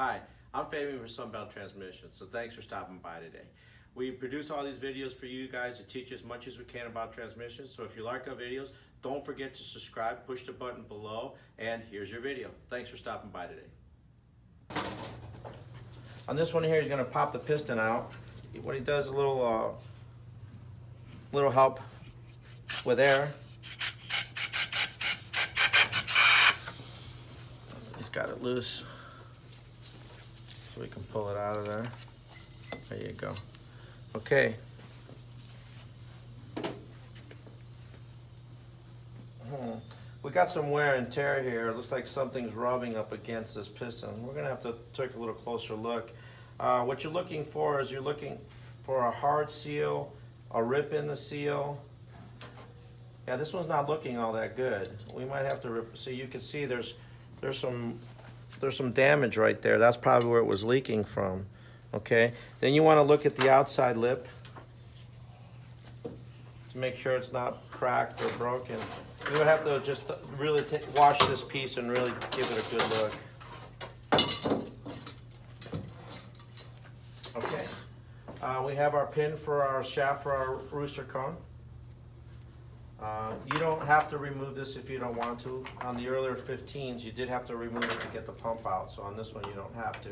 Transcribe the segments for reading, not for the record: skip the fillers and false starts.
Hi, I'm Fabian from Sunbelt Transmission, so thanks for stopping by today. We produce all these videos for you guys to teach as much as we can about transmissions, so if you like our videos, don't forget to subscribe, push the button below, and here's your video. Thanks for stopping by today. On this one here, he's going to pop the piston out. What he does is a little help with air. He's got it loose, so we can pull it out of there. There you go. Okay. We got some wear and tear here. It looks like something's rubbing up against this piston. We're gonna have to take a little closer look. What you're looking for is you're looking for a hard seal, a rip in the seal. Yeah, this one's not looking all that good. We might have to rip. So you can see there's some damage right there. That's probably where it was leaking from. Okay. Then you want to look at the outside lip to make sure it's not cracked or broken. You would have to just really wash this piece and really give it a good look. Okay. We have our pin for our shaft for our rooster cone. You don't have to remove this if you don't want to. On the earlier 15s, you did have to remove it to get the pump out. So on this one, you don't have to.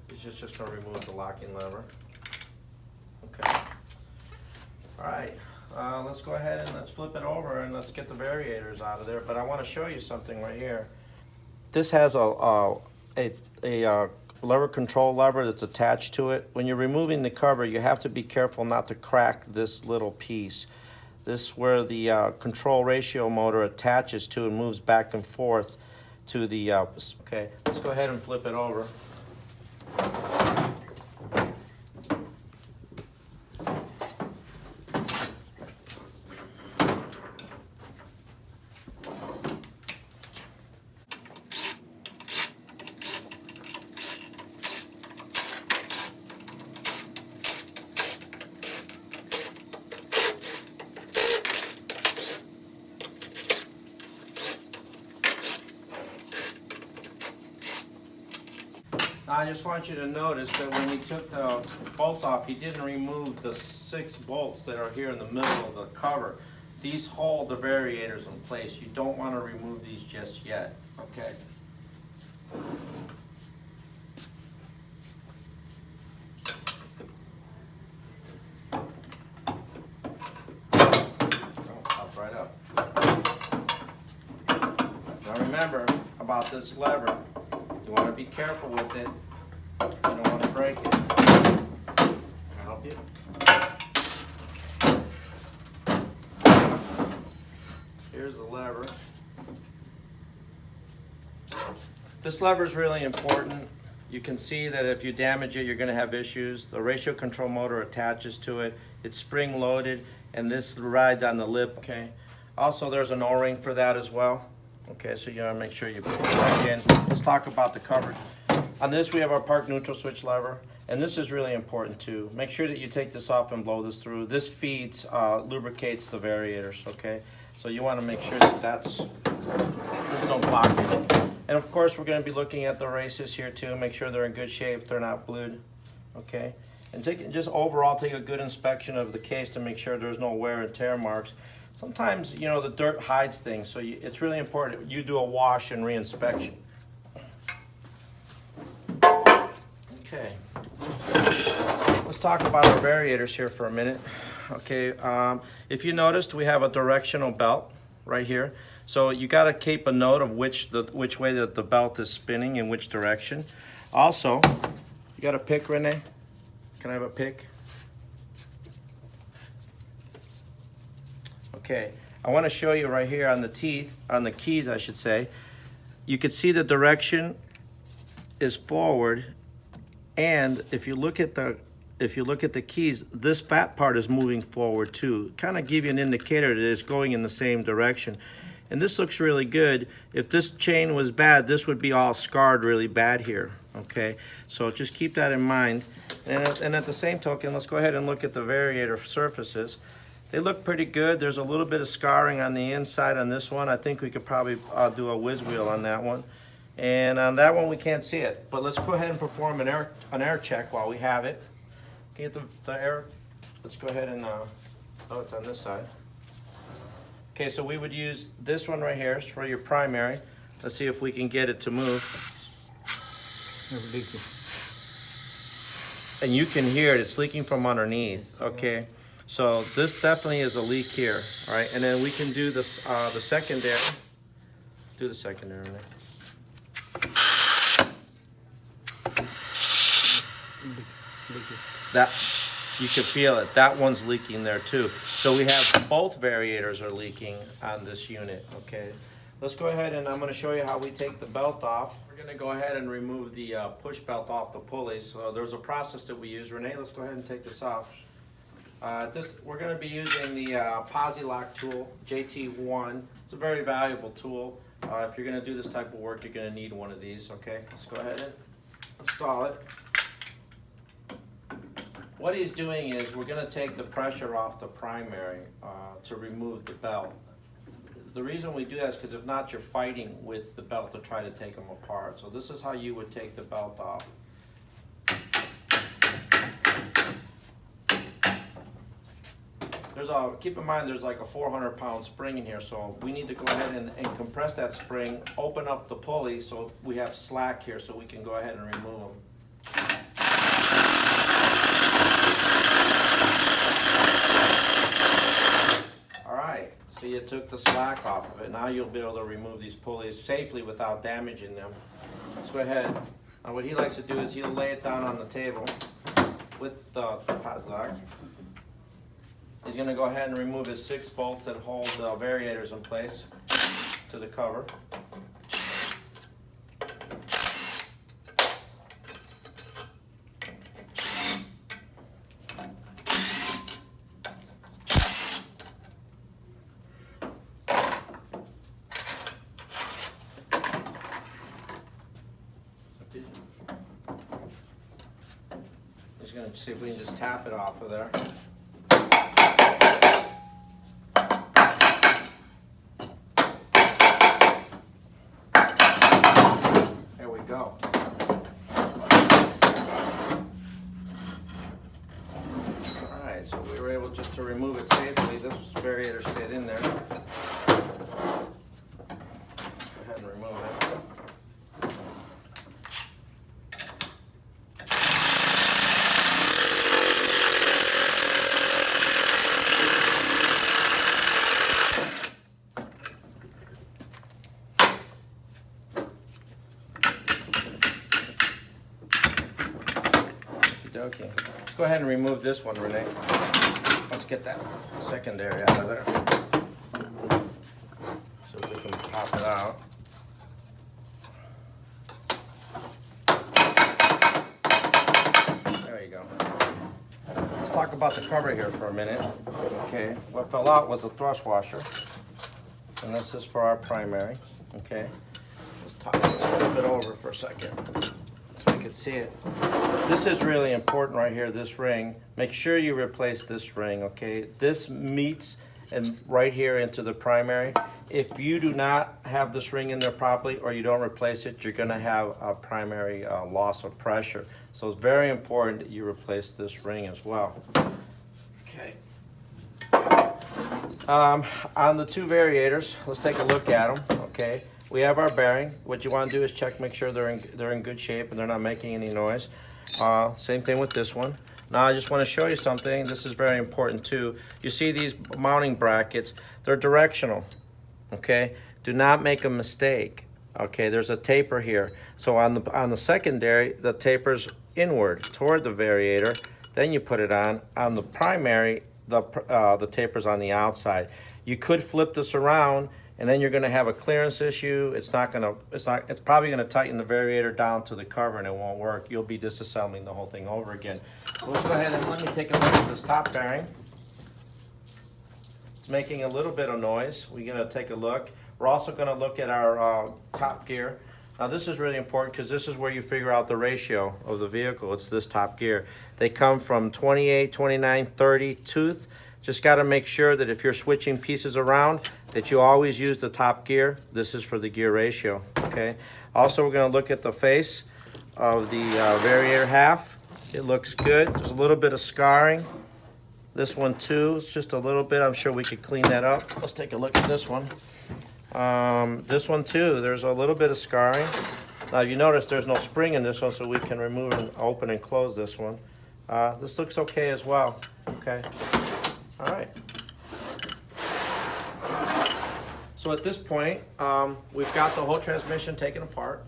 It's just going to remove the locking lever. Okay. All right. Let's go ahead and let's flip it over and let's get the variators out of there. But I want to show you something right here. This has a lever control lever that's attached to it. When you're removing the cover, you have to be careful not to crack this little piece. This is where the control ratio motor attaches to and moves back and forth to the, okay, let's go ahead and flip it over. Now I just want you to notice that when he took the bolts off, he didn't remove the 6 bolts that are here in the middle of the cover. These hold the variators in place. You don't want to remove these just yet, okay? Pop right up. Now remember about this lever. You want to be careful with it. You don't want to break it. Can I help you? Here's the lever. This lever is really important. You can see that if you damage it, you're going to have issues. The ratio control motor attaches to it. It's spring loaded, and this rides on the lip. Okay. Also, there's an O-ring for that as well. Okay, so you gotta make sure you put it back in. Let's talk about the cover. On this, we have our park neutral switch lever, and this is really important too. Make sure that you take this off and blow this through. This feeds, lubricates the variators, okay? So you wanna make sure that there's no blockage. And of course, we're gonna be looking at the races here too. Make sure they're in good shape, they're not blued, okay? And just overall take a good inspection of the case to make sure there's no wear and tear marks. Sometimes, you know, the dirt hides things, so it's really important you do a wash and reinspection. Okay, let's talk about our variators here for a minute. Okay, if you noticed, we have a directional belt right here. So you got to keep a note of which way that the belt is spinning in which direction. Also, you got a pick, Renee? Can I have a pick? Okay, I want to show you right here on the teeth, on the keys I should say. You can see the direction is forward, and if you look at the keys, this fat part is moving forward too. Kind of give you an indicator that it's going in the same direction. And this looks really good. If this chain was bad, this would be all scarred really bad here. Okay, so just keep that in mind. And at the same token, let's go ahead and look at the variator surfaces. They look pretty good. There's a little bit of scarring on the inside on this one. I think we could probably do a whiz wheel on that one. And on that one, we can't see it. But let's go ahead and perform an air check while we have it. Can you get the air? Let's go ahead and, oh, it's on this side. Okay, so we would use this one right here for your primary. Let's see if we can get it to move. And you can hear it, it's leaking from underneath, okay? So this definitely is a leak here, all right? And then we can do this, the secondary. Do the secondary, right? That, you can feel it. That one's leaking there too. So we have both variators are leaking on this unit, okay? Let's go ahead and I'm gonna show you how we take the belt off. We're gonna go ahead and remove the push belt off the pulley. So there's a process that we use. Renee, let's go ahead and take this off. We're gonna be using the Posi-Lock tool, JT1. It's a very valuable tool. If you're gonna do this type of work, you're gonna need one of these, okay? Let's go ahead and install it. What he's doing is we're going to take the pressure off the primary to remove the belt. The reason we do that is because if not, you're fighting with the belt to try to take them apart. So this is how you would take the belt off. Keep in mind there's like a 400-pound spring in here, so we need to go ahead and compress that spring, open up the pulley so we have slack here so we can go ahead and remove them. So you took the slack off of it. Now you'll be able to remove these pulleys safely without damaging them. Let's go ahead. Now what he likes to do is he'll lay it down on the table with the Posi-Lock. He's going to go ahead and remove his 6 bolts that hold the variators in place to the cover. Just going to see if we can just tap it off of there. There we go. Alright, so we were able just to remove it safely. This variator stayed in there. Go ahead and remove it. Okay, let's go ahead and remove this one, Renee. Let's get that secondary out of there. So we can pop it out. There you go. Let's talk about the cover here for a minute. Okay, what fell out was a thrust washer. And this is for our primary. Okay, let's talk this a little bit over for a second so you can see it. This is really important right here, this ring. Make sure you replace this ring, okay? This meets and right here into the primary. If you do not have this ring in there properly or you don't replace it, you're gonna have a primary loss of pressure. So it's very important that you replace this ring as well. Okay. On the 2 variators, let's take a look at them, okay? We have our bearing. What you want to do is check, make sure they're in good shape and they're not making any noise. Same thing with this one. Now I just want to show you something. This is very important too. You see these mounting brackets, they're directional, okay? Do not make a mistake, okay? There's a taper here. So on the secondary, the taper's inward toward the variator. Then you put it on. On the primary, the taper's on the outside. You could flip this around and then you're going to have a clearance issue. It's probably going to tighten the variator down to the cover and it won't work. You'll be disassembling the whole thing over again. So let's go ahead and let me take a look at this top bearing. It's making a little bit of noise. We're going to take a look. We're also going to look at our top gear. Now this is really important because this is where you figure out the ratio of the vehicle. It's this top gear. They come from 28, 29, 30 tooth. Just got to make sure that if you're switching pieces around, that you always use the top gear. This is for the gear ratio. okay? Also, we're gonna look at the face of the variator half. It looks good. There's a little bit of scarring. This one too, it's just a little bit. I'm sure we could clean that up. Let's take a look at this one. This one too, there's a little bit of scarring. Now you notice there's no spring in this one, so we can remove and open and close this one. This looks okay as well, okay? All right. So at this point, we've got the whole transmission taken apart.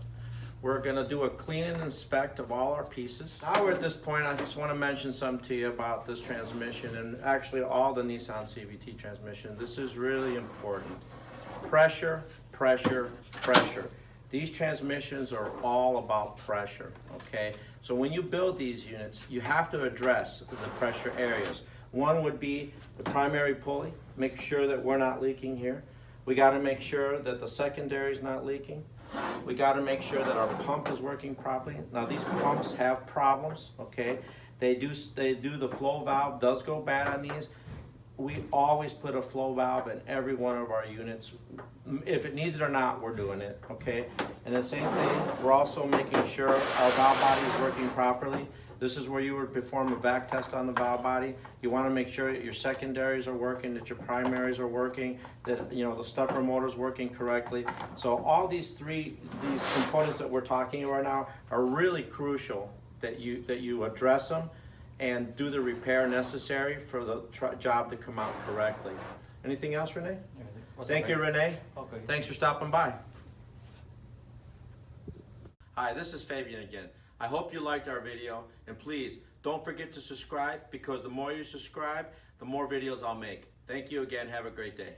We're gonna do a clean and inspect of all our pieces. Now we're at this point, I just wanna mention something to you about this transmission and actually all the Nissan CVT transmission. This is really important. Pressure, pressure, pressure. These transmissions are all about pressure, okay? So when you build these units, you have to address the pressure areas. One would be the primary pulley. Make sure that we're not leaking here. We gotta make sure that the secondary is not leaking. We got to make sure that our pump is working properly. Now these pumps have problems, okay? They do the flow valve does go bad on these. We always put a flow valve in every one of our units. If it needs it or not, we're doing it, okay? And the same thing, we're also making sure our valve body is working properly. This is where you would perform a vac test on the valve body. You want to make sure that your secondaries are working, that your primaries are working, that the stepper motor is working correctly. So all these components that we're talking about now are really crucial that you address them and do the repair necessary for the job to come out correctly. Anything else, Renee? Thank you, Renee. Okay. Thanks for stopping by. Hi, this is Fabian again. I hope you liked our video, and please don't forget to subscribe, because the more you subscribe, the more videos I'll make. Thank you again. Have a great day.